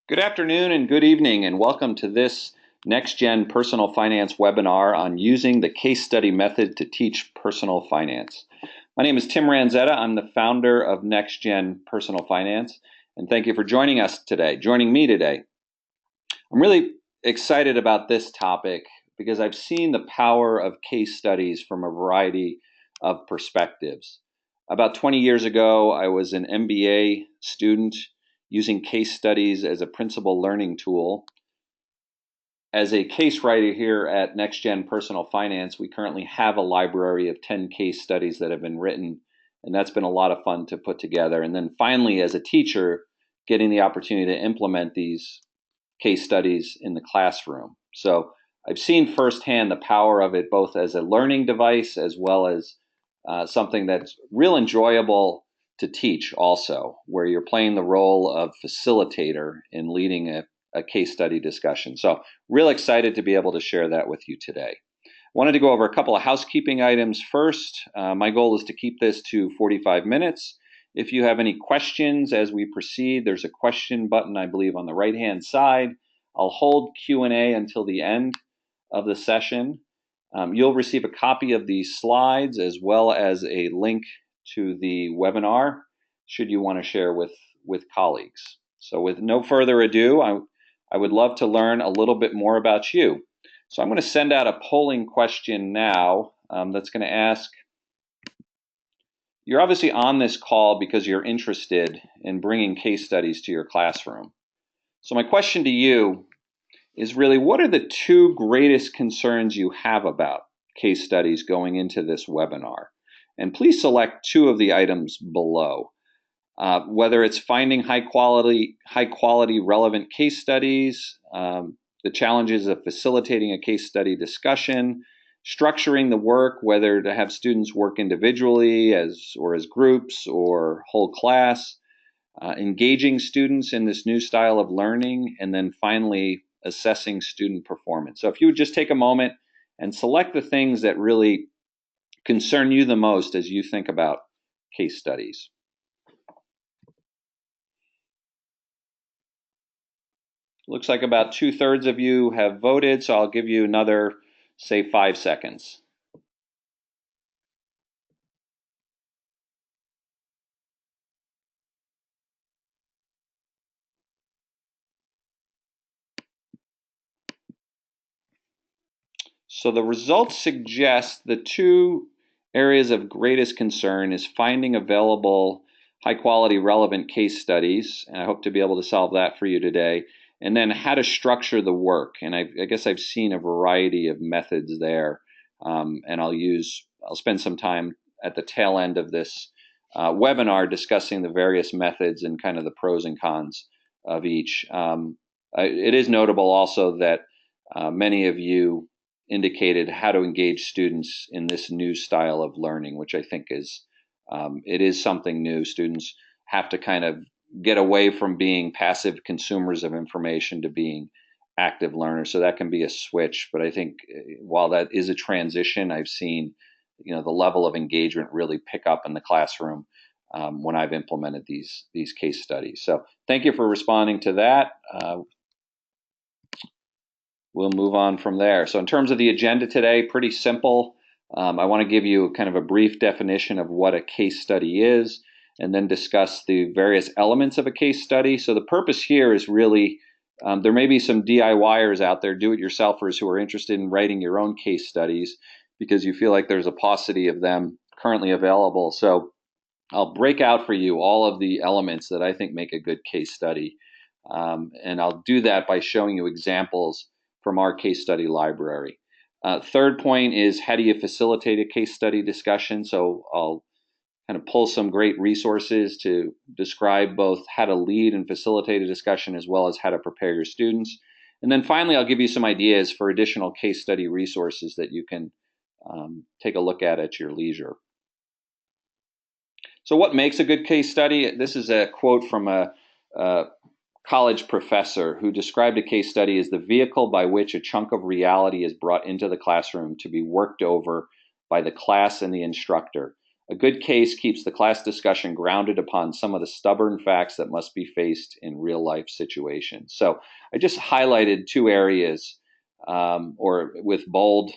Good afternoon and good evening, and welcome to this Next Gen Personal Finance webinar on using the case study method to teach personal finance. My name is Tim Ranzetta. I'm the founder of Next Gen Personal Finance, and thank you for joining me today. I'm really excited about this topic because I've seen the power of case studies from a variety of perspectives. About 20 years ago, I was an MBA student using case studies as a principal learning tool. As a case writer here at Next Gen Personal Finance, we currently have a library of 10 case studies that have been written, and that's been a lot of fun to put together. And then finally, as a teacher, getting the opportunity to implement these case studies in the classroom. So I've seen firsthand the power of it, both as a learning device as well as something that's real enjoyable to teach also, where you're playing the role of facilitator in leading a case study discussion. So real excited to be able to share that with you today. Wanted to go over a couple of housekeeping items first. My goal is to keep this to 45 minutes. If you have any questions as we proceed, there's a question button, I believe, on the right-hand side. I'll hold Q&A until the end of the session. You'll receive a copy of these slides as well as a link to the webinar should you want to share with colleagues. So with no further ado, I would love to learn a little bit more about you. So I'm going to send out a polling question now that's going to ask, you're obviously on this call because you're interested in bringing case studies to your classroom. So my question to you is really, what are the two greatest concerns you have about case studies going into this webinar? And please select two of the items below. Whether it's finding high quality relevant case studies, the challenges of facilitating a case study discussion, structuring the work, whether to have students work individually or as groups or whole class, engaging students in this new style of learning, and then finally assessing student performance. So if you would just take a moment and select the things that really concern you the most as you think about case studies. Looks like about 2/3 of you have voted, so I'll give you another, say, 5 seconds. So the results suggest the two areas of greatest concern is finding available high quality relevant case studies, and I hope to be able to solve that for you today, and then how to structure the work. And I guess I've seen a variety of methods there, and I'll spend some time at the tail end of this webinar discussing the various methods and kind of the pros and cons of each. It is notable also that many of you indicated how to engage students in this new style of learning, which I think is it is something new. Students have to kind of get away from being passive consumers of information to being active learners. So that can be a switch. But I think while that is a transition, I've seen the level of engagement really pick up in the classroom when I've implemented these case studies. So thank you for responding to that. We'll move on from there. So in terms of the agenda today, pretty simple. I want to give you kind of a brief definition of what a case study is, and then discuss the various elements of a case study. So the purpose here is really, there may be some DIYers out there, do-it-yourselfers, who are interested in writing your own case studies because you feel like there's a paucity of them currently available. So I'll break out for you all of the elements that I think make a good case study. And I'll do that by showing you examples from our case study library. Third point is, how do you facilitate a case study discussion? So I'll kind of pull some great resources to describe both how to lead and facilitate a discussion as well as how to prepare your students. And then finally, I'll give you some ideas for additional case study resources that you can take a look at your leisure. So what makes a good case study? This is a quote from a college professor who described a case study as the vehicle by which a chunk of reality is brought into the classroom to be worked over by the class and the instructor. A good case keeps the class discussion grounded upon some of the stubborn facts that must be faced in real life situations. So I just highlighted two areas, or with bold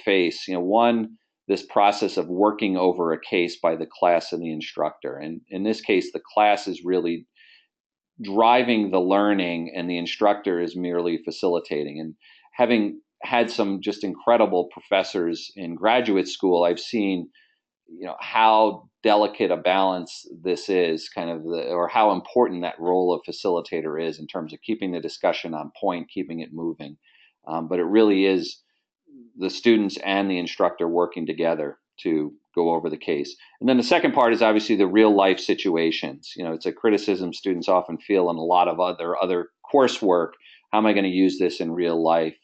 face. One, this process of working over a case by the class and the instructor. And in this case, the class is really driving the learning and the instructor is merely facilitating. And having had some just incredible professors in graduate school, I've seen how delicate a balance this is, or how important that role of facilitator is in terms of keeping the discussion on point, keeping it moving. But it really is the students and the instructor working together to go over the case. And then the second part is obviously the real life situations. It's a criticism students often feel in a lot of other coursework. How am I going to use this in real life?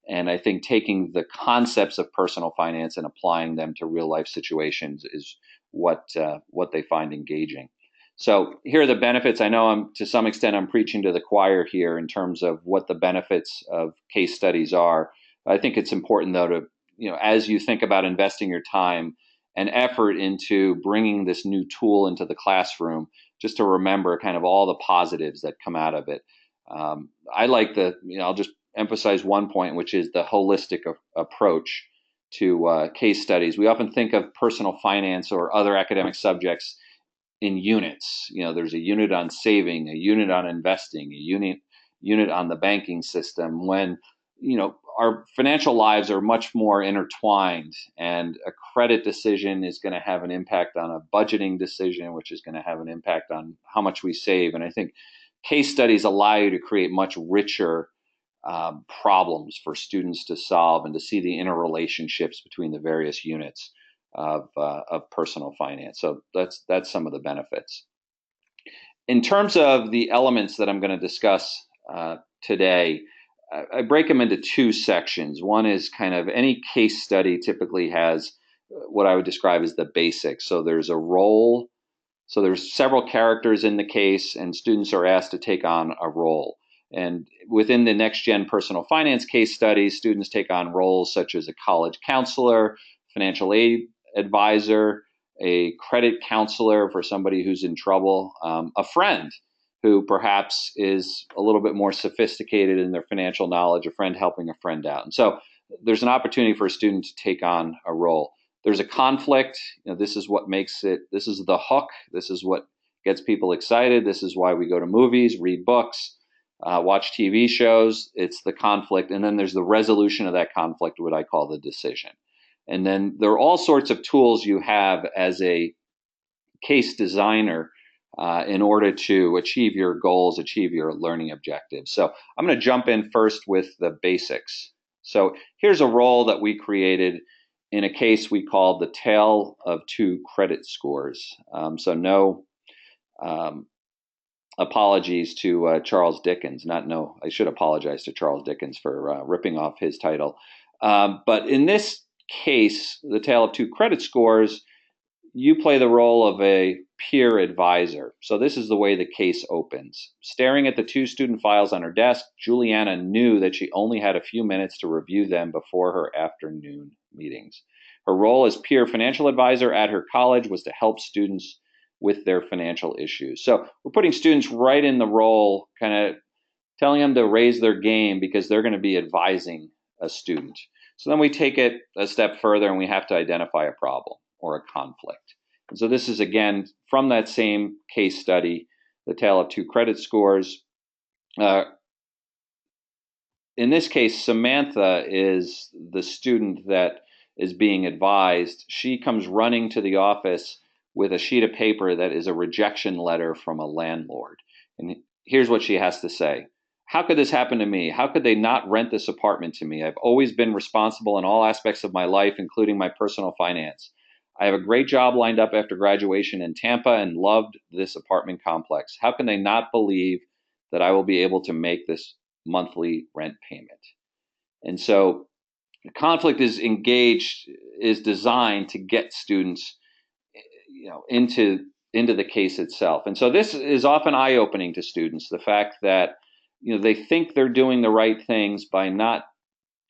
And I think taking the concepts of personal finance and applying them to real life situations is what they find engaging. So here are the benefits. I know to some extent I'm preaching to the choir here in terms of what the benefits of case studies are. I think it's important, though, to, as you think about investing your time and effort into bringing this new tool into the classroom, just to remember kind of all the positives that come out of it. I like I'll just emphasize one point, which is the holistic approach to case studies. We often think of personal finance or other academic subjects in units. There's a unit on saving, a unit on investing, a unit on the banking system, when our financial lives are much more intertwined, and a credit decision is going to have an impact on a budgeting decision, which is going to have an impact on how much we save. And I think case studies allow you to create much richer problems for students to solve and to see the interrelationships between the various units of personal finance. So that's some of the benefits. In terms of the elements that I'm going to discuss today, I break them into two sections. One is kind of any case study typically has what I would describe as the basics. So there's a role. So there's several characters in the case, and students are asked to take on a role. And within the Next Gen Personal Finance case studies, students take on roles such as a college counselor, financial aid advisor, a credit counselor for somebody who's in trouble, a friend who perhaps is a little bit more sophisticated in their financial knowledge, a friend helping a friend out. And so there's an opportunity for a student to take on a role. There's a conflict. This is what makes it, this is the hook. This is what gets people excited. This is why we go to movies, read books, watch TV shows. It's the conflict. And then there's the resolution of that conflict, what I call the decision. And then there are all sorts of tools you have as a case designer in order to achieve your goals, achieve your learning objectives. So I'm going to jump in first with the basics. So here's a role that we created in a case we called the Tale of Two Credit Scores. So no apologies to Charles Dickens. I should apologize to Charles Dickens for ripping off his title. But in this case, the Tale of Two Credit Scores, you play the role of a peer advisor. So this is the way the case opens. Staring at the two student files on her desk, Juliana knew that she only had a few minutes to review them before her afternoon meetings. Her role as peer financial advisor at her college was to help students with their financial issues. So we're putting students right in the role, kind of telling them to raise their game because they're going to be advising a student. So then we take it a step further and we have to identify a problem or a conflict. And so this is, again, from that same case study, the Tale of Two Credit Scores. In this case, Samantha is the student that is being advised. She comes running to the office with a sheet of paper that is a rejection letter from a landlord. And here's what she has to say. How could this happen to me? How could they not rent this apartment to me? I've always been responsible in all aspects of my life, including my personal finance. I have a great job lined up after graduation in Tampa and loved this apartment complex. How can they not believe that I will be able to make this monthly rent payment? And so the conflict is designed to get students, into the case itself. And so this is often eye-opening to students, the fact that they think they're doing the right things by not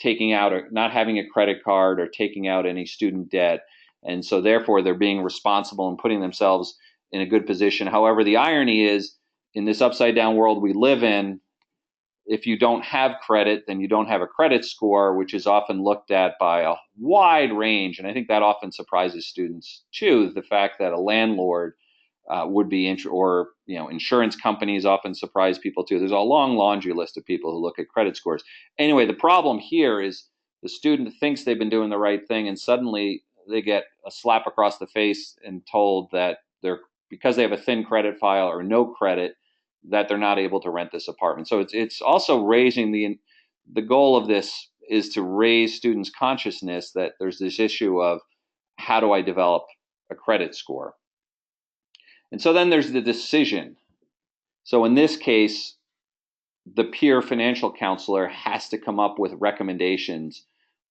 taking out or not having a credit card or taking out any student debt. And so therefore they're being responsible and putting themselves in a good position. However, the irony is, in this upside down world we live in, if you don't have credit, then you don't have a credit score, which is often looked at by a wide range. And I think that often surprises students too, the fact that a landlord would be, or insurance companies often surprise people too. There's a long laundry list of people who look at credit scores. Anyway, the problem here is the student thinks they've been doing the right thing, and suddenly they get a slap across the face and told that they're, because they have a thin credit file or no credit, that they're not able to rent this apartment. So it's also raising the goal of this is to raise students' consciousness that there's this issue of how do I develop a credit score. And so then there's the decision. So in this case, the peer financial counselor has to come up with recommendations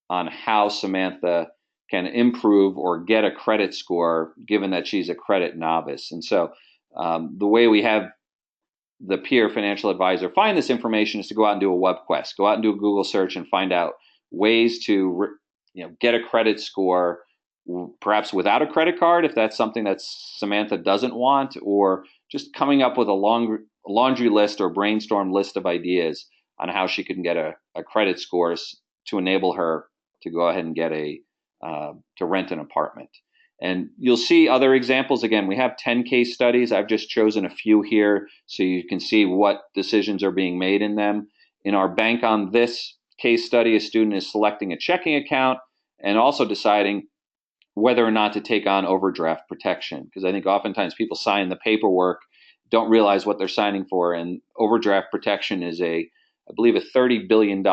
on how Samantha can improve or get a credit score, given that she's a credit novice. And so the way we have the peer financial advisor find this information is to go out and do a web quest, go out and do a Google search and find out ways to get a credit score, perhaps without a credit card if that's something that Samantha doesn't want, or just coming up with a laundry list or brainstorm list of ideas on how she can get a credit score to enable her to go ahead and get to rent an apartment. And you'll see other examples. Again, we have 10 case studies. I've just chosen a few here so you can see what decisions are being made in them. In our Bank on This case study, a student is selecting a checking account and also deciding whether or not to take on overdraft protection. Because I think oftentimes people sign the paperwork, don't realize what they're signing for. And overdraft protection is I believe, a $30 billion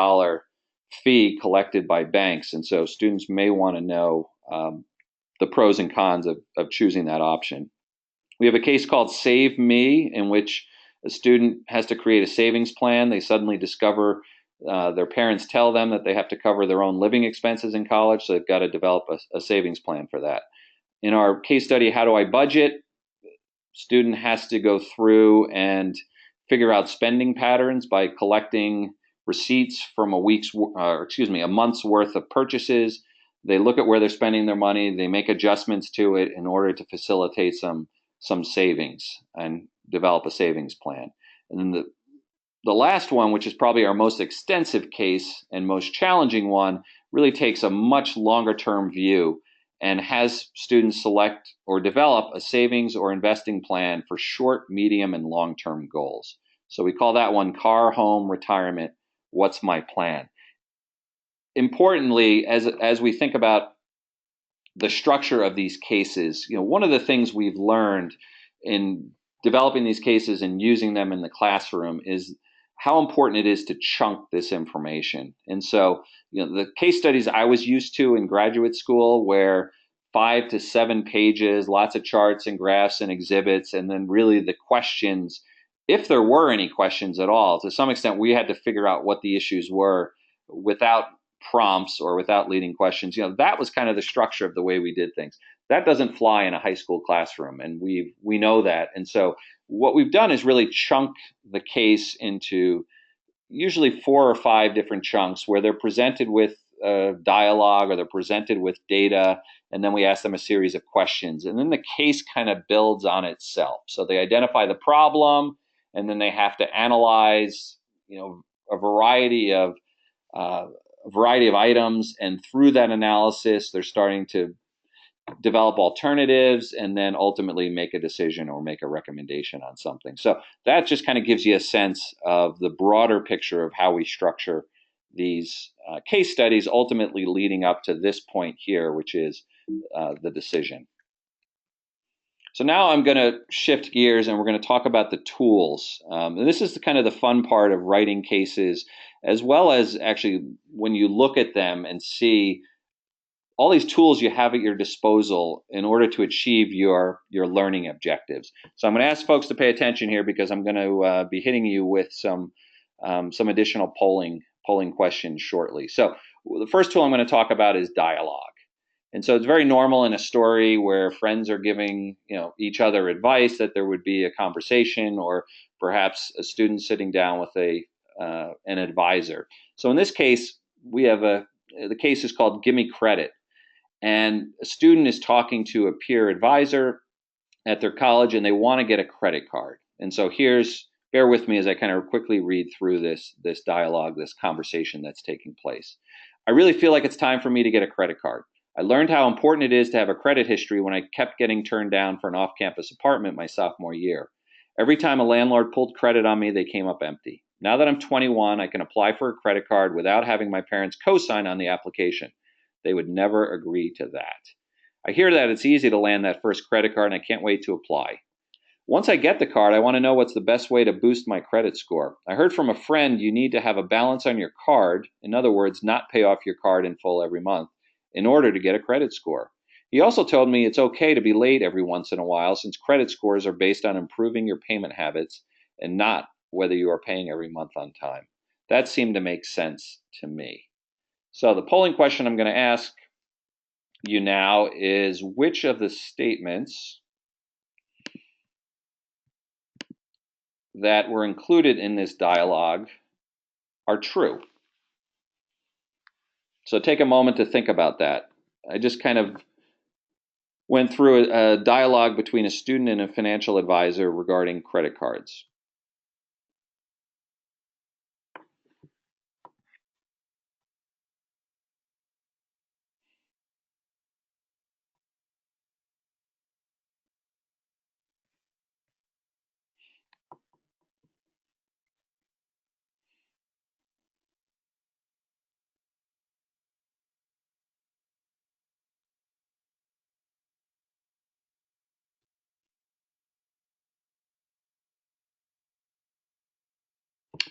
fee collected by banks. And so students may want to know the pros and cons of choosing that option. We have a case called Save Me, in which a student has to create a savings plan. They suddenly discover their parents tell them that they have to cover their own living expenses in college, so they've got to develop a savings plan for that. In our case study, How Do I Budget?, student has to go through and figure out spending patterns by collecting receipts from a month's worth of purchases. They look at where they're spending their money. They make adjustments to it in order to facilitate some savings and develop a savings plan. And then the last one, which is probably our most extensive case and most challenging one, really takes a much longer term view and has students select or develop a savings or investing plan for short, medium, and long-term goals. So we call that one Car, Home, Retirement, What's My Plan? Importantly, as we think about the structure of these cases, one of the things we've learned in developing these cases and using them in the classroom is how important it is to chunk this information. And so, the case studies I was used to in graduate school, where 5 to 7 pages, lots of charts and graphs and exhibits, and then really the questions, if there were any questions at all. To some extent, we had to figure out what the issues were without prompts or without leading questions. That was kind of the structure of the way we did things. That doesn't fly in a high school classroom, and we know that. And so what we've done is really chunk the case into usually 4 or 5 different chunks where they're presented with dialogue or they're presented with data, and then we ask them a series of questions. And then the case kind of builds on itself. So they identify the problem, and then they have to analyze, a variety of items, and through that analysis, they're starting to develop alternatives and then ultimately make a decision or make a recommendation on something. So that just kind of gives you a sense of the broader picture of how we structure these case studies, ultimately leading up to this point here, which is the decision. So now I'm going to shift gears and we're going to talk about the tools. And this is kind of the fun part of writing cases, as well as actually when you look at them and see all these tools you have at your disposal in order to achieve your learning objectives. So I'm going to ask folks to pay attention here, because I'm going to be hitting you with some additional polling questions shortly. So the first tool I'm going to talk about is dialogue. And so it's very normal in a story where friends are giving each other advice that there would be a conversation, or perhaps a student sitting down with an advisor. So in this case, we have the case is called Gimme Credit. and a student is talking to a peer advisor at their college and they want to get a credit card. And so bear with me as I kind of quickly read through this dialogue, this conversation that's taking place. I really feel like it's time for me to get a credit card. I learned how important it is to have a credit history when I kept getting turned down for an off-campus apartment my sophomore year. Every time a landlord pulled credit on me, they came up empty. Now that I'm 21, I can apply for a credit card without having my parents co-sign on the application. They would never agree to that. I hear that it's easy to land that first credit card, and I can't wait to apply. Once I get the card, I want to know what's the best way to boost my credit score. I heard from a friend you need to have a balance on your card, in other words, not pay off your card in full every month, in order to get a credit score. He also told me it's okay to be late every once in a while since credit scores are based on improving your payment habits and not whether you are paying every month on time. That seemed to make sense to me. So the polling question I'm going to ask you now is, which of the statements that were included in this dialogue are true? So take a moment to think about that. I just kind of went through a dialogue between a student and a financial advisor regarding credit cards.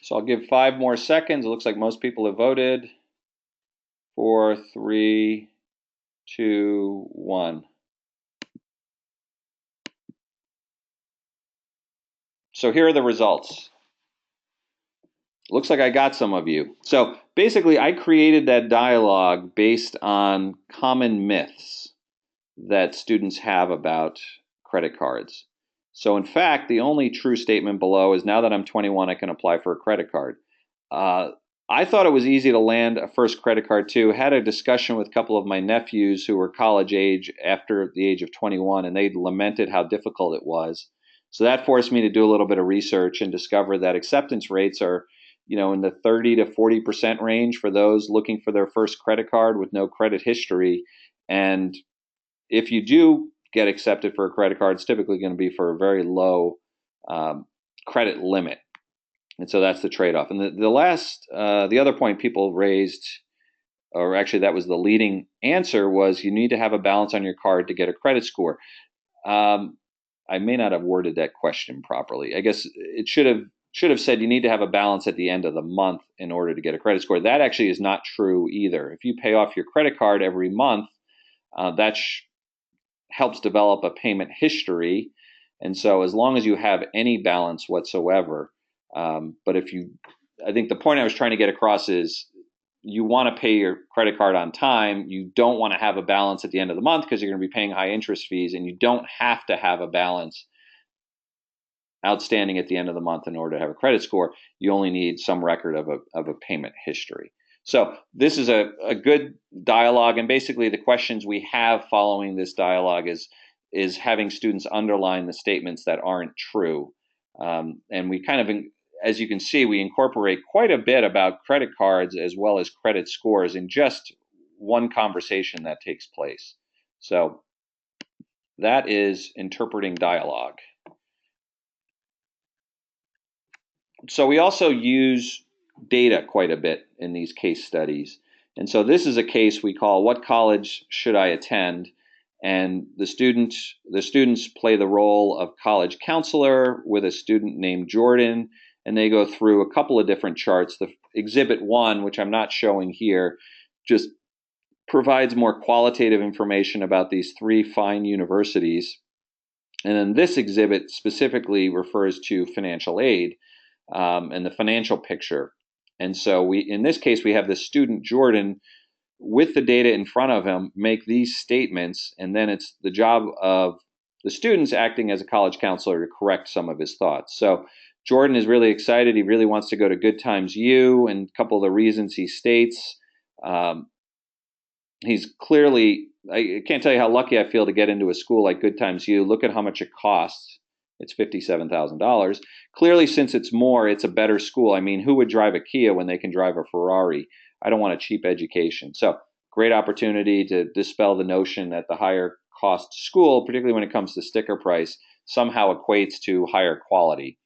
So I'll give 5 more seconds. It looks like most people have voted. 4, 3, 2, 1. So here are the results. Looks like I got some of you. So basically, I created that dialogue based on common myths that students have about credit cards. So in fact, the only true statement below is, now that I'm 21, I can apply for a credit card. I thought it was easy to land a first credit card too. Had a discussion with a couple of my nephews who were college age after the age of 21, and they lamented how difficult it was. So that forced me to do a little bit of research and discover that acceptance rates are, in the 30 to 40% range for those looking for their first credit card with no credit history. And if you do get accepted for a credit card, it's typically going to be for a very low credit limit. And so that's the trade-off. And the other point people raised, or actually that was the leading answer, was you need to have a balance on your card to get a credit score. I may not have worded that question properly. I guess it should have said you need to have a balance at the end of the month in order to get a credit score. That actually is not true either. If you pay off your credit card every month, that helps develop a payment history. And so as long as you have any balance whatsoever, but I think the point I was trying to get across is, you want to pay your credit card on time. You don't want to have a balance at the end of the month because you're going to be paying high interest fees, and you don't have to have a balance outstanding at the end of the month in order to have a credit score. You only need some record of a payment history. So this is a good dialogue, and basically the questions we have following this dialogue is having students underline the statements that aren't true. And we kind of, as you can see, we incorporate quite a bit about credit cards as well as credit scores in just one conversation that takes place. So that is interpreting dialogue. So we also use data quite a bit in these case studies. And so this is a case we call, "What college should I attend?" And the students play the role of college counselor with a student named Jordan, and they go through a couple of different charts. The exhibit 1, which I'm not showing here, just provides more qualitative information about these 3 fine universities. And then this exhibit specifically refers to financial aid and the financial picture. And so in this case, we have the student Jordan with the data in front of him make these statements, and then it's the job of the students acting as a college counselor to correct some of his thoughts. So Jordan is really excited. He really wants to go to Good Times U, and a couple of the reasons he states, he's clearly I can't tell you how lucky I feel to get into a school like Good Times U. Look at how much it costs. It's $57,000. Clearly, since it's more, it's a better school. I mean, who would drive a Kia when they can drive a Ferrari? I don't want a cheap education. So, great opportunity to dispel the notion that the higher cost school, particularly when it comes to sticker price, somehow equates to higher quality.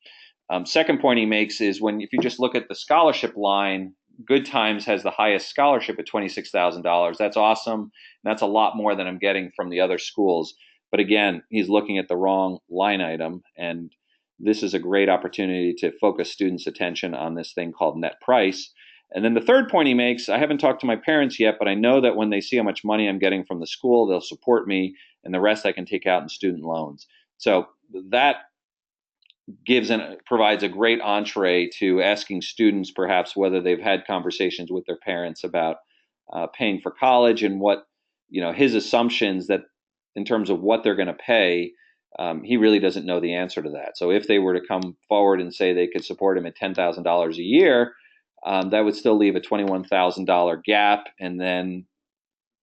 Second point he makes is if you just look at the scholarship line, Good Times has the highest scholarship at $26,000. That's awesome. And that's a lot more than I'm getting from the other schools. But again, he's looking at the wrong line item. And this is a great opportunity to focus students' attention on this thing called net price. And then the third point he makes, I haven't talked to my parents yet, but I know that when they see how much money I'm getting from the school, they'll support me, and the rest I can take out in student loans. So that provides a great entree to asking students perhaps whether they've had conversations with their parents about paying for college, and what his assumptions that in terms of what they're going to pay. He really doesn't know the answer to that. So if they were to come forward and say they could support him at $10,000 a year, that would still leave a $21,000 gap, and then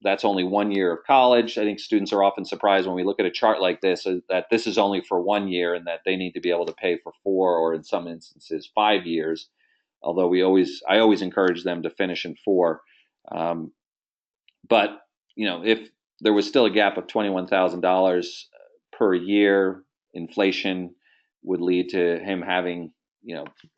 that's only 1 year of college. I think students are often surprised when we look at a chart like this that this is only for 1 year and that they need to be able to pay for 4, or in some instances 5 years. Although I always encourage them to finish in 4. But if there was still a gap of $21,000 per year, inflation would lead to him having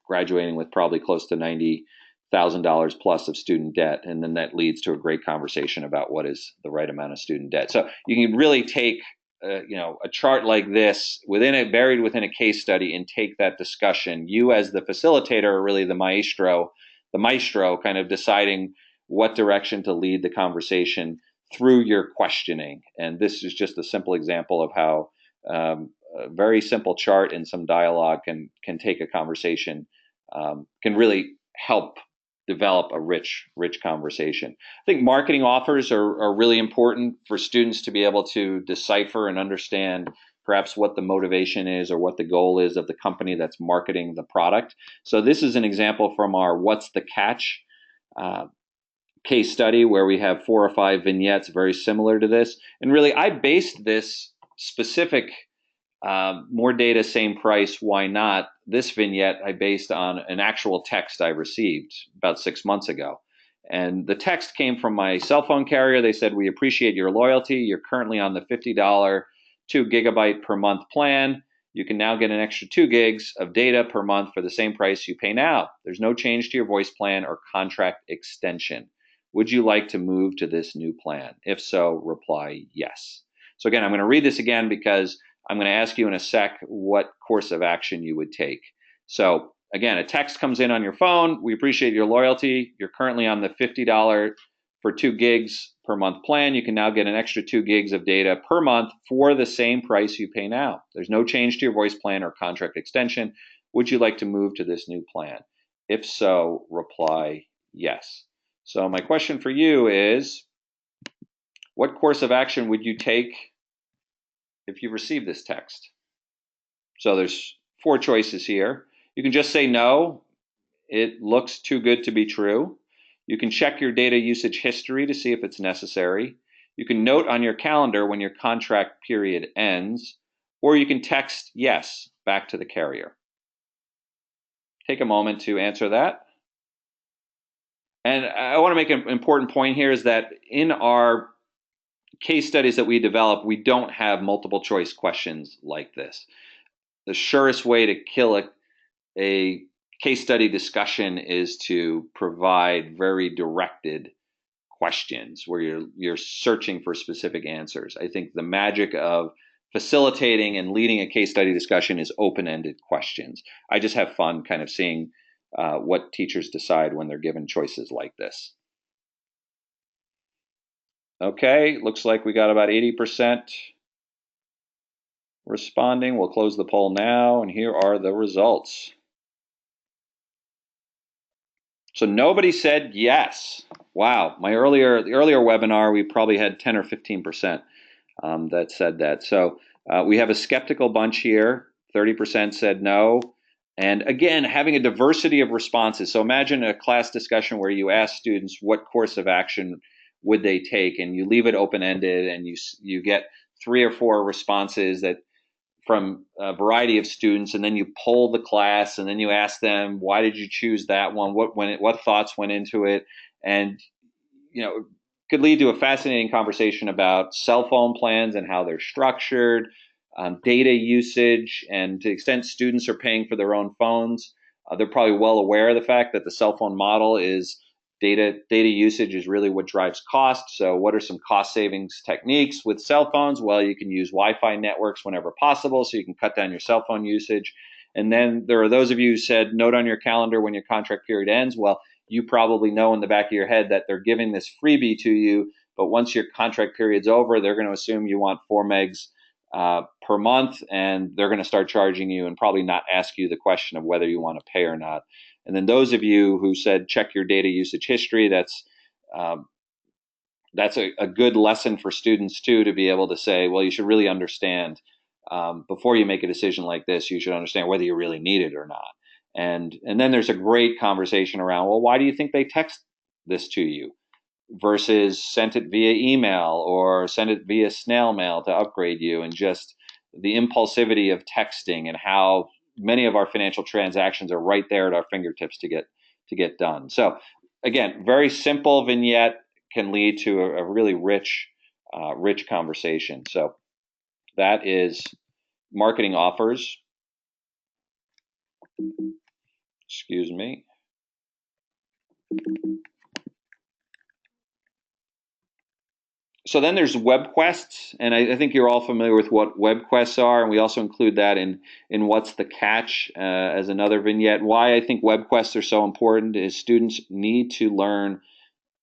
graduating with probably close to $90,000 plus of student debt, and then that leads to a great conversation about what is the right amount of student debt. So you can really take a chart like this buried within a case study and take that discussion. You as the facilitator are really the maestro kind of deciding what direction to lead the conversation through your questioning. And this is just a simple example of how a very simple chart and some dialogue can take a conversation, can really help develop a rich conversation. I think marketing offers are really important for students to be able to decipher and understand perhaps what the motivation is or what the goal is of the company that's marketing the product. So this is an example from our What's the Catch case study, where we have 4 or 5 vignettes very similar to this. And really, I based this specific more data, same price, why not? This vignette I based on an actual text I received about 6 months ago. And the text came from my cell phone carrier. They said, "We appreciate your loyalty. You're currently on the $50 2 gigabyte per month plan. You can now get an extra 2 gigs of data per month for the same price you pay now. There's no change to your voice plan or contract extension. Would you like to move to this new plan? If so, reply yes." So again, I'm going to read this again because I'm going to ask you in a sec what course of action you would take. So again, a text comes in on your phone. "We appreciate your loyalty. You're currently on the $50 for 2 gigs per month plan. You can now get an extra 2 gigs of data per month for the same price you pay now. There's no change to your voice plan or contract extension. Would you like to move to this new plan? If so, reply yes." So my question for you is, what course of action would you take if you receive this text? So there's 4 choices here. You can just say no. It looks too good to be true. You can check your data usage history to see if it's necessary. You can note on your calendar when your contract period ends, or you can text yes back to the carrier. Take a moment to answer that. And I want to make an important point here is that in our case studies that we develop, we don't have multiple choice questions like this. The surest way to kill a case study discussion is to provide very directed questions where you're searching for specific answers. I think the magic of facilitating and leading a case study discussion is open-ended questions. I just have fun kind of seeing what teachers decide when they're given choices like this. Okay, looks like we got about 80% responding. We'll close the poll now, and here are the results. So nobody said yes. Wow, the earlier webinar, we probably had 10 or 15% that said that. So we have a skeptical bunch here. 30% said no. And again, having a diversity of responses. So imagine a class discussion where you ask students what course of action would they take? And you leave it open-ended, and you get 3 or 4 responses that from a variety of students, and then you poll the class, and then you ask them, why did you choose that one? What thoughts went into it? And could lead to a fascinating conversation about cell phone plans and how they're structured, data usage, and to the extent students are paying for their own phones, they're probably well aware of the fact that the cell phone model is data usage is really what drives cost. So what are some cost savings techniques with cell phones? Well, you can use Wi-Fi networks whenever possible, so you can cut down your cell phone usage. And then there are those of you who said, note on your calendar when your contract period ends. Well, you probably know in the back of your head that they're giving this freebie to you, but once your contract period's over, they're going to assume you want 4 megs per month, and they're going to start charging you and probably not ask you the question of whether you want to pay or not. And then those of you who said check your data usage history, that's a good lesson for students too, to be able to say, well, you should really understand before you make a decision like this, you should understand whether you really need it or not. And then there's a great conversation around, well, why do you think they text this to you versus sent it via email or send it via snail mail to upgrade you, and just the impulsivity of texting and how many of our financial transactions are right there at our fingertips to get done. So again, very simple vignette can lead to a really rich conversation. So that is marketing offers. Excuse me. So then there's web quests, and I think you're all familiar with what web quests are, and we also include that in what's the catch as another vignette. Why I think web quests are so important is students need to learn,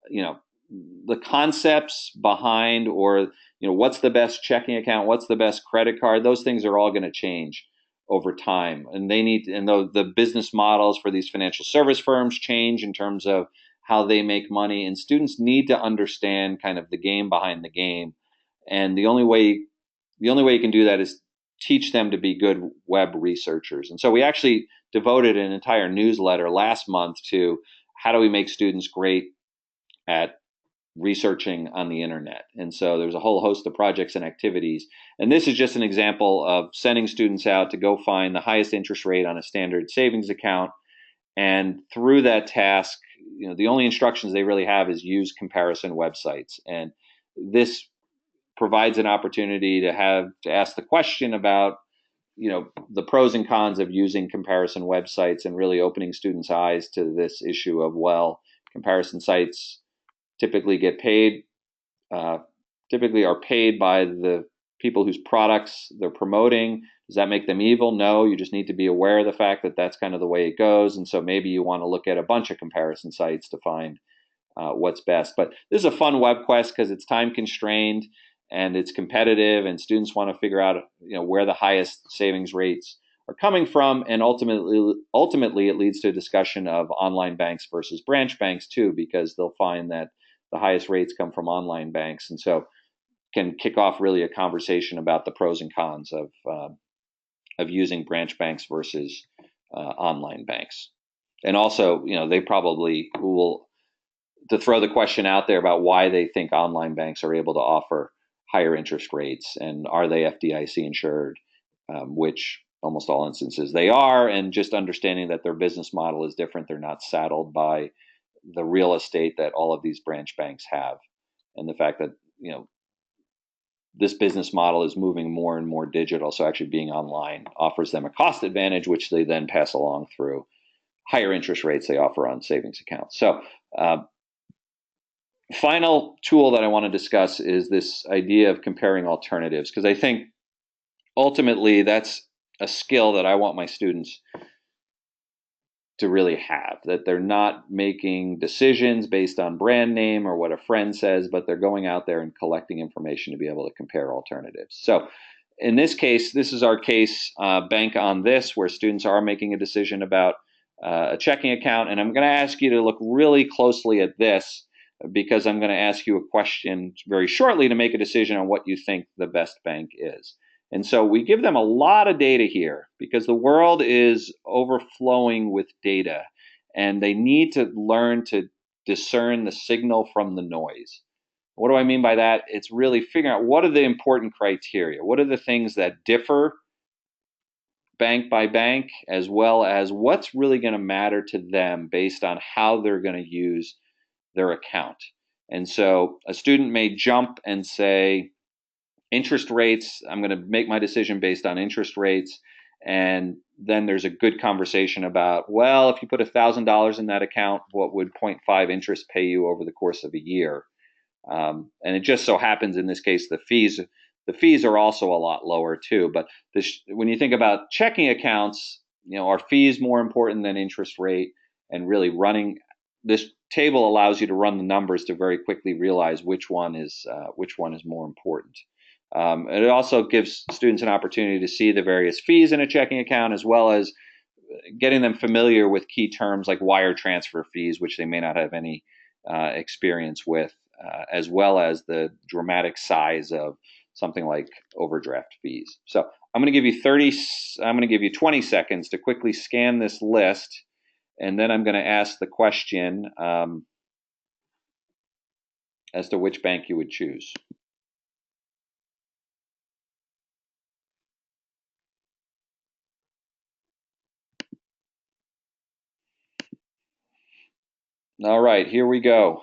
the concepts behind, or what's the best checking account, what's the best credit card. Those things are all going to change over time, and the business models for these financial service firms change in terms of how they make money, and students need to understand kind of the game behind the game. And the only way you can do that is teach them to be good web researchers. And so we actually devoted an entire newsletter last month to how do we make students great at researching on the internet. And so there's a whole host of projects and activities. And this is just an example of sending students out to go find the highest interest rate on a standard savings account. And through that task, the only instructions they really have is use comparison websites. And this provides an opportunity to ask the question about, the pros and cons of using comparison websites, and really opening students' eyes to this issue of, well, comparison sites typically are paid by the people whose products they're promoting. Does that make them evil? No, you just need to be aware of the fact that that's kind of the way it goes. And so maybe you want to look at a bunch of comparison sites to find what's best. But this is a fun web quest because it's time constrained and it's competitive, and students want to figure out where the highest savings rates are coming from. And ultimately it leads to a discussion of online banks versus branch banks too, because they'll find that the highest rates come from online banks, and so can kick off really a conversation about the pros and cons of using branch banks versus online banks. And also, they probably will to throw the question out there about why they think online banks are able to offer higher interest rates, and are they FDIC insured, which almost all instances they are, and just understanding that their business model is different. They're not saddled by the real estate that all of these branch banks have, and the fact that this business model is moving more and more digital. So actually being online offers them a cost advantage, which they then pass along through higher interest rates they offer on savings accounts. So final tool that I want to discuss is this idea of comparing alternatives, because I think ultimately that's a skill that I want my students to really have, that they're not making decisions based on brand name or what a friend says, but they're going out there and collecting information to be able to compare alternatives. So in this case, this is our case, Bank on This, where students are making a decision about a checking account. And I'm going to ask you to look really closely at this, because I'm going to ask you a question very shortly to make a decision on what you think the best bank is. And so we give them a lot of data here because the world is overflowing with data, and they need to learn to discern the signal from the noise. What do I mean by that? It's really figuring out what are the important criteria, what are the things that differ bank by bank, as well as what's really going to matter to them based on how they're going to use their account. And so a student may jump and say, interest rates, I'm going to make my decision based on interest rates. And then there's a good conversation about, well, if you put $1,000 in that account, what would 0.5 interest pay you over the course of a year? And it just so happens in this case, the fees are also a lot lower too. But when you think about checking accounts, are fees more important than interest rate? And really running this table allows you to run the numbers to very quickly realize which one is more important. And it also gives students an opportunity to see the various fees in a checking account, as well as getting them familiar with key terms like wire transfer fees, which they may not have any experience with, as well as the dramatic size of something like overdraft fees. So I'm going to give you 20 seconds to quickly scan this list, and then I'm going to ask the question as to which bank you would choose. All right, here we go.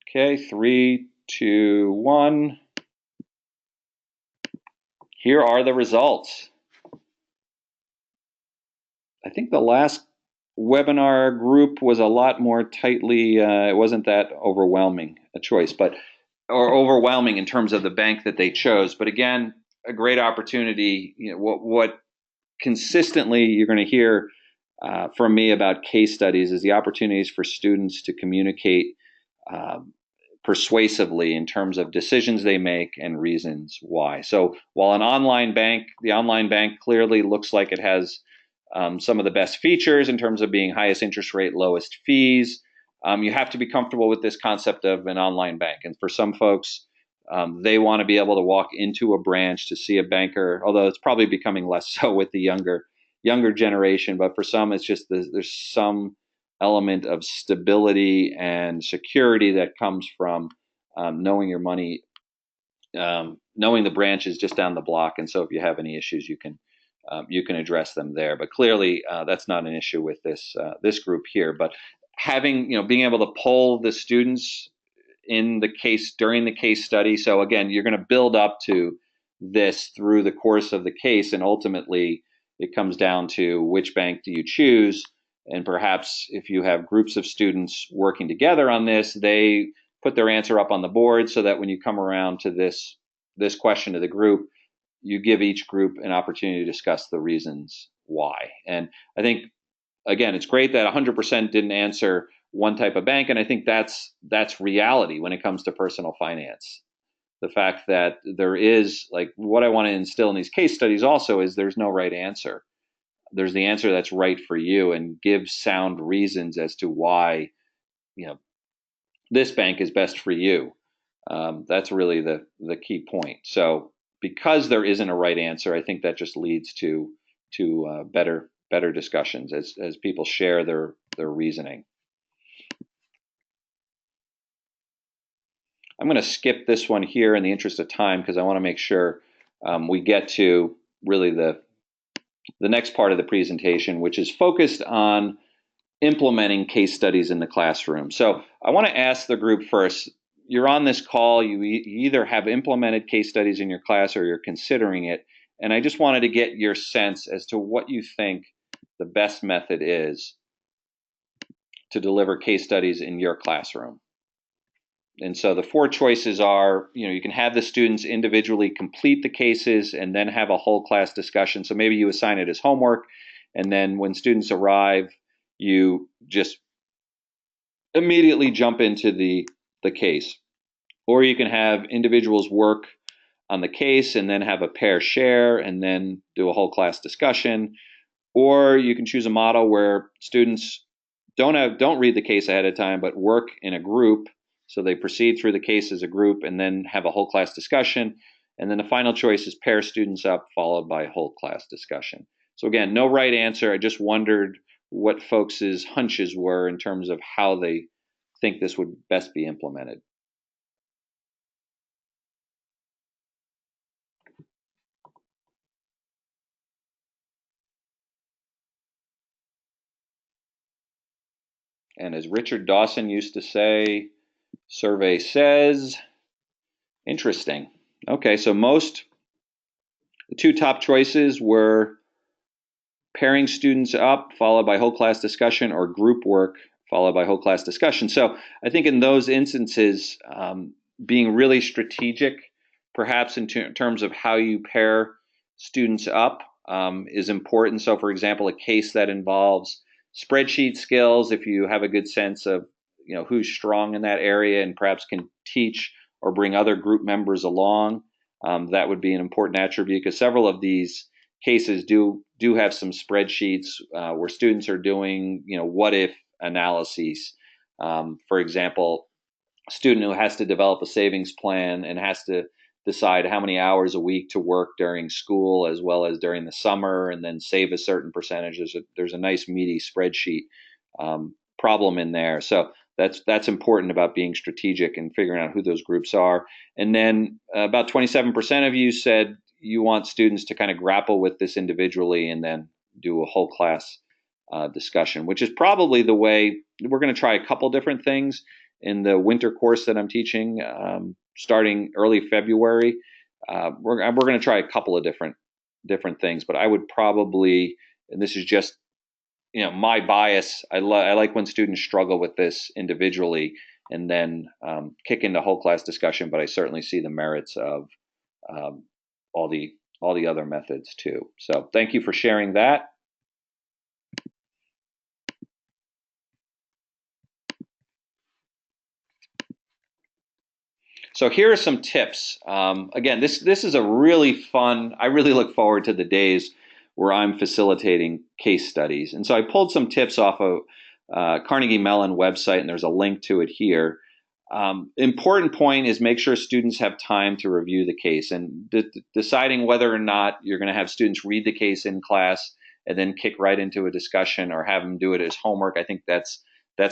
Okay, 3, 2, 1. Here are the results. I think the last webinar group was a lot more tightly, it wasn't that overwhelming a choice, or overwhelming in terms of the bank that they chose. But again, a great opportunity. What consistently you're going to hear from me about case studies is the opportunities for students to communicate persuasively in terms of decisions they make and reasons why. So while the online bank clearly looks like it has some of the best features in terms of being highest interest rate, lowest fees, you have to be comfortable with this concept of an online bank. And for some folks, they want to be able to walk into a branch to see a banker, although it's probably becoming less so with the younger generation. But for some, it's just there's some element of stability and security that comes from knowing your money, knowing the branch is just down the block. And so if you have any issues, you can address them there. But clearly, that's not an issue with this group here. But being able to poll the students during the case study. So again, you're going to build up to this through the course of the case, and ultimately it comes down to which bank do you choose. And perhaps if you have groups of students working together on this, they put their answer up on the board so that when you come around to this question to the group, you give each group an opportunity to discuss the reasons why. And I think, again, it's great that 100% didn't answer one type of bank, and I think that's reality when it comes to personal finance. The fact that there is, like, what I want to instill in these case studies also is there's no right answer. There's the answer that's right for you, and give sound reasons as to why this bank is best for you. That's really the key point. So because there isn't a right answer, I think that just leads to better discussions as people share their reasoning. I'm going to skip this one here in the interest of time because I want to make sure we get to really the next part of the presentation, which is focused on implementing case studies in the classroom. So I want to ask the group first, you're on this call, you either have implemented case studies in your class or you're considering it, and I just wanted to get your sense as to what you think the best method is to deliver case studies in your classroom. And so the 4 choices are, you can have the students individually complete the cases and then have a whole class discussion. So maybe you assign it as homework, and then when students arrive, you just immediately jump into the case. Or you can have individuals work on the case and then have a pair share and then do a whole class discussion. Or you can choose a model where students don't read the case ahead of time, but work in a group. So they proceed through the case as a group and then have a whole class discussion. And then the final choice is pair students up, followed by a whole class discussion. So again, no right answer. I just wondered what folks' hunches were in terms of how they think this would best be implemented. And as Richard Dawson used to say, survey says, interesting. Okay, so the two top choices were pairing students up, followed by whole class discussion, or group work, followed by whole class discussion. So I think in those instances, being really strategic, perhaps in terms of how you pair students up, is important. So, for example, a case that involves spreadsheet skills, if you have a good sense of who's strong in that area and perhaps can teach or bring other group members along, that would be an important attribute, because several of these cases do have some spreadsheets where students are doing what if analyses. For example, a student who has to develop a savings plan and has to decide how many hours a week to work during school as well as during the summer, and then save a certain percentage. There's a nice meaty spreadsheet problem in there. So that's important about being strategic and figuring out who those groups are. And then about 27% of you said you want students to kind of grapple with this individually and then do a whole class discussion, which is probably the way. We're going to try a couple different things in the winter course that I'm teaching, starting early February. We're going to try a couple of different things, but I would probably, and this is just my bias, I like when students struggle with this individually and then kick into whole class discussion, but I certainly see the merits of all the other methods too. So thank you for sharing that. So here are some tips. Again, this is a really fun. I really look forward to the days where I'm facilitating case studies, and so I pulled some tips off of Carnegie Mellon website, and there's a link to it here. Important point is make sure students have time to review the case, and deciding whether or not you're going to have students read the case in class and then kick right into a discussion or have them do it as homework. I think that's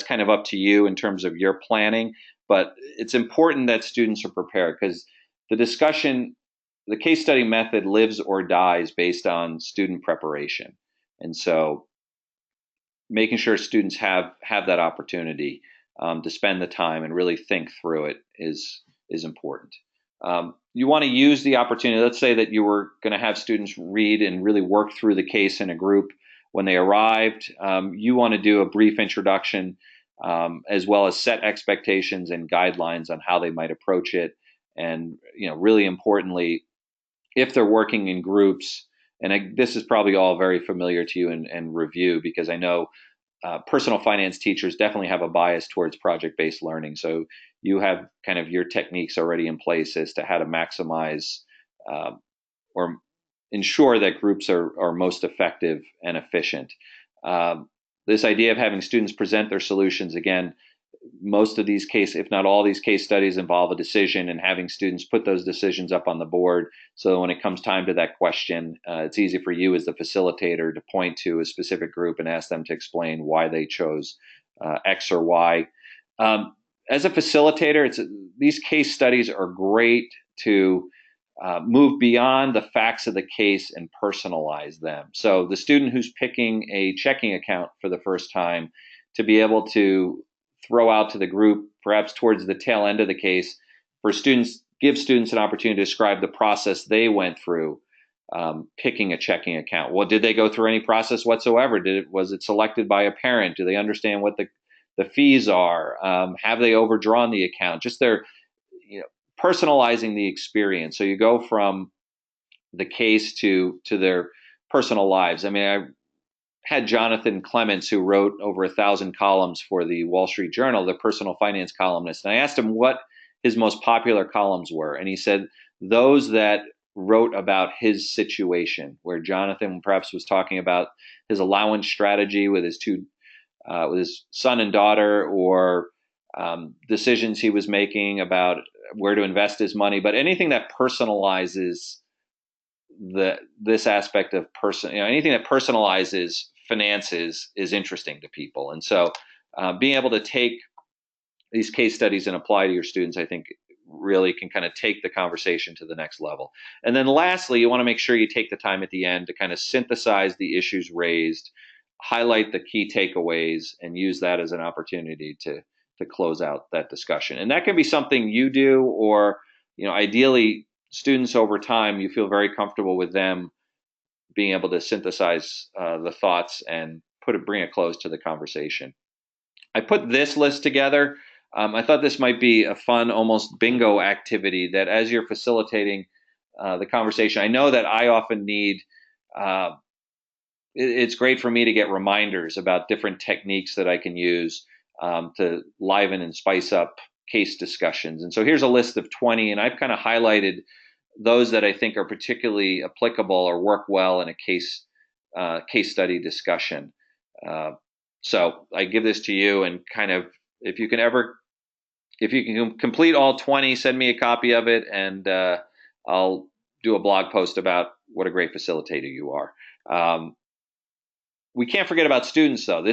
kind of up to you in terms of your planning, but it's important that students are prepared, because the case study method lives or dies based on student preparation. And so making sure students have that opportunity to spend the time and really think through it is important. You want to use the opportunity. Let's say that you were going to have students read and really work through the case in a group. When they arrived, you want to do a brief introduction, as well as set expectations and guidelines on how they might approach it. And really importantly, if they're working in groups, and this is probably all very familiar to you and review, because I know personal finance teachers definitely have a bias towards project-based learning. So you have kind of your techniques already in place as to how to maximize or ensure that groups are most effective and efficient. This idea of having students present their solutions, again, most of these if not all these case studies involve a decision, and having students put those decisions up on the board. So when it comes time to that question, it's easy for you as the facilitator to point to a specific group and ask them to explain why they chose X or Y. As a facilitator, these case studies are great to move beyond the facts of the case and personalize them. So the student who's picking a checking account for the first time, to be able to throw out to the group, perhaps towards the tail end of the case, give students an opportunity to describe the process they went through picking a checking account. Well, did they go through any process whatsoever? Was it selected by a parent? Do they understand what the fees are? Have they overdrawn the account? Just their personalizing the experience. So you go from the case to their personal lives. I mean, I had Jonathan Clements, who wrote over 1,000 columns for the Wall Street Journal, the personal finance columnist, and I asked him what his most popular columns were, and he said those that wrote about his situation, where Jonathan perhaps was talking about his allowance strategy with his son and daughter, or decisions he was making about where to invest his money, but anything that personalizes this aspect of anything that personalizes finances is interesting to people. And so being able to take these case studies and apply to your students, I think really can kind of take the conversation to the next level. And then lastly, you want to make sure you take the time at the end to kind of synthesize the issues raised, highlight the key takeaways, and use that as an opportunity to close out that discussion. And that can be something you do, or ideally students over time, you feel very comfortable with them being able to synthesize the thoughts and bring a close to the conversation. I put this list together. I thought this might be a fun, almost bingo activity that as you're facilitating the conversation, I know that I often need, it's great for me to get reminders about different techniques that I can use to liven and spice up case discussions. And so here's a list of 20, and I've kind of highlighted those that I think are particularly applicable or work well in a case study discussion. So I give this to you, and kind of, if you can complete all 20, send me a copy of it, and I'll do a blog post about what a great facilitator you are. We can't forget about students, though.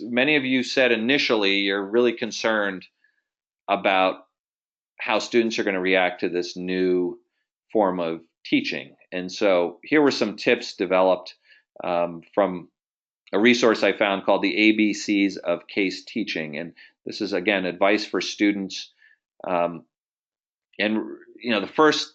Many of you said initially you're really concerned about how students are going to react to this new form of teaching. And so here were some tips developed from a resource I found called the ABCs of Case Teaching. And this is, again, advice for students. And the first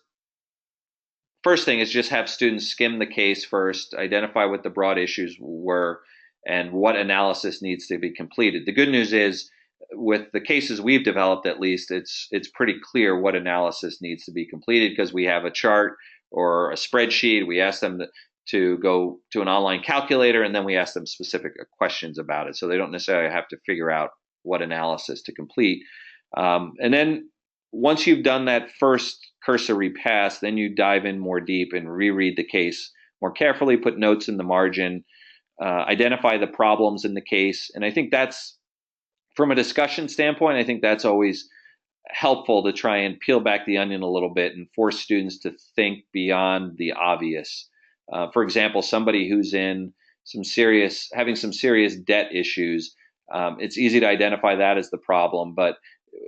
thing is just have students skim the case first, identify what the broad issues were, and what analysis needs to be completed. The good news is, with the cases we've developed, at least, it's pretty clear what analysis needs to be completed, because we have a chart or a spreadsheet. We ask them to go to an online calculator, and then we ask them specific questions about it. So they don't necessarily have to figure out what analysis to complete. And then once you've done that first cursory pass, then you dive in more deep and reread the case more carefully, put notes in the margin, identify the problems in the case. And I think that's, from a discussion standpoint, I think that's always helpful to try and peel back the onion a little bit and force students to think beyond the obvious. For example, somebody who's having some serious debt issues, it's easy to identify that as the problem, but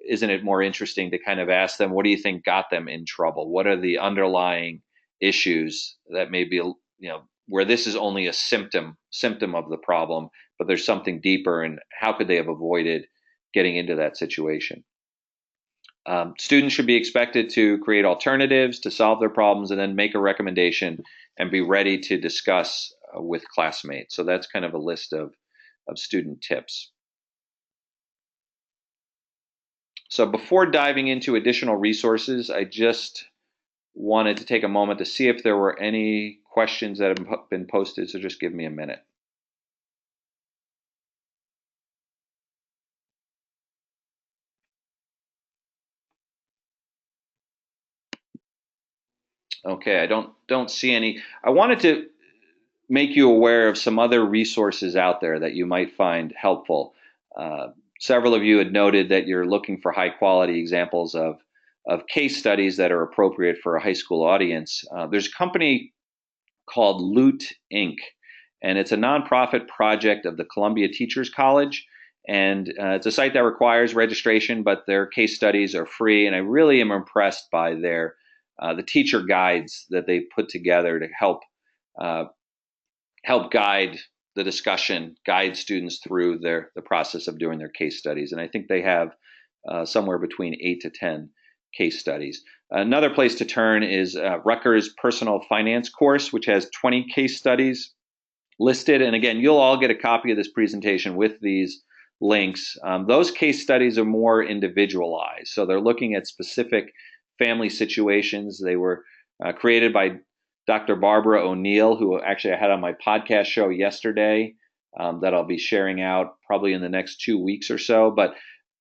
isn't it more interesting to kind of ask them, what do you think got them in trouble? What are the underlying issues that may be, where this is only a symptom of the problem, but there's something deeper, and how could they have avoided getting into that situation? Students should be expected to create alternatives to solve their problems, and then make a recommendation and be ready to discuss with classmates. So that's kind of a list of student tips. So before diving into additional resources, I just wanted to take a moment to see if there were any questions that have been posted. So just give me a minute. Okay, I don't see any. I wanted to make you aware of some other resources out there that you might find helpful. Several of you had noted that you're looking for high quality examples of case studies that are appropriate for a high school audience. There's a company called Loot Inc., and it's a nonprofit project of the Columbia Teachers College. And it's a site that requires registration, but their case studies are free. And I really am impressed by the teacher guides that they put together to help guide the discussion, guide students through the process of doing their case studies. And I think they have somewhere between 8 to 10 case studies. Another place to turn is Rutgers Personal Finance course, which has 20 case studies listed. And again, you'll all get a copy of this presentation with these links. Those case studies are more individualized. So they're looking at specific family situations. They were created by Dr. Barbara O'Neill, who actually I had on my podcast show yesterday, that I'll be sharing out probably in the next 2 weeks or so. But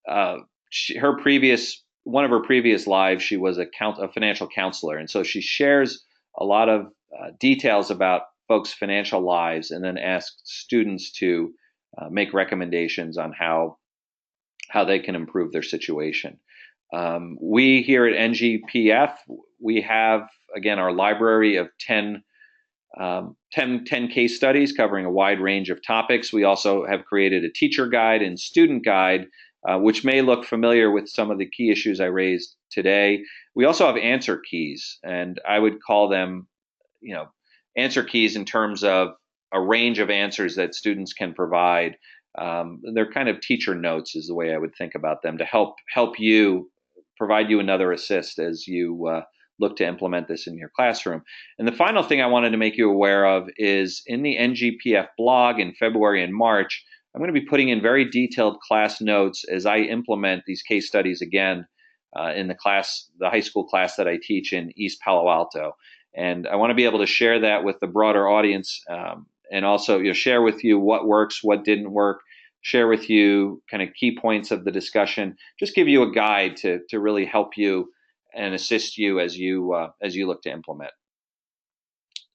her previous one of her previous lives, she was a financial counselor, and so she shares a lot of details about folks' financial lives, and then asks students to make recommendations on how they can improve their situation. We here at NGPF, we have, again, our library of 10 case studies covering a wide range of topics. We also have created a teacher guide and student guide, which may look familiar with some of the key issues I raised today. We also have answer keys, and I would call them, answer keys in terms of a range of answers that students can provide. They're kind of teacher notes is the way I would think about them, to help you, provide you another assist as you look to implement this in your classroom. And the final thing I wanted to make you aware of is in the NGPF blog in February and March, I'm going to be putting in very detailed class notes as I implement these case studies again in the high school class that I teach in East Palo Alto. And I want to be able to share that with the broader audience, and also share with you what works, what didn't work, share with you kind of key points of the discussion, just give you a guide to really help you and assist you as you look to implement.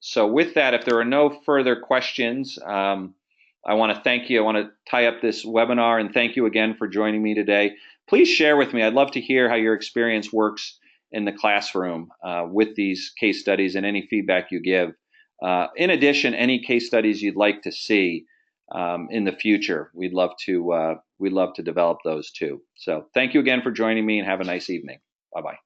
So with that, if there are no further questions, I want to thank you. I want to tie up this webinar and thank you again for joining me today. Please share with me. I'd love to hear how your experience works in the classroom with these case studies and any feedback you give. In addition, any case studies you'd like to see in the future, we'd love to develop those too. So thank you again for joining me, and have a nice evening. Bye-bye.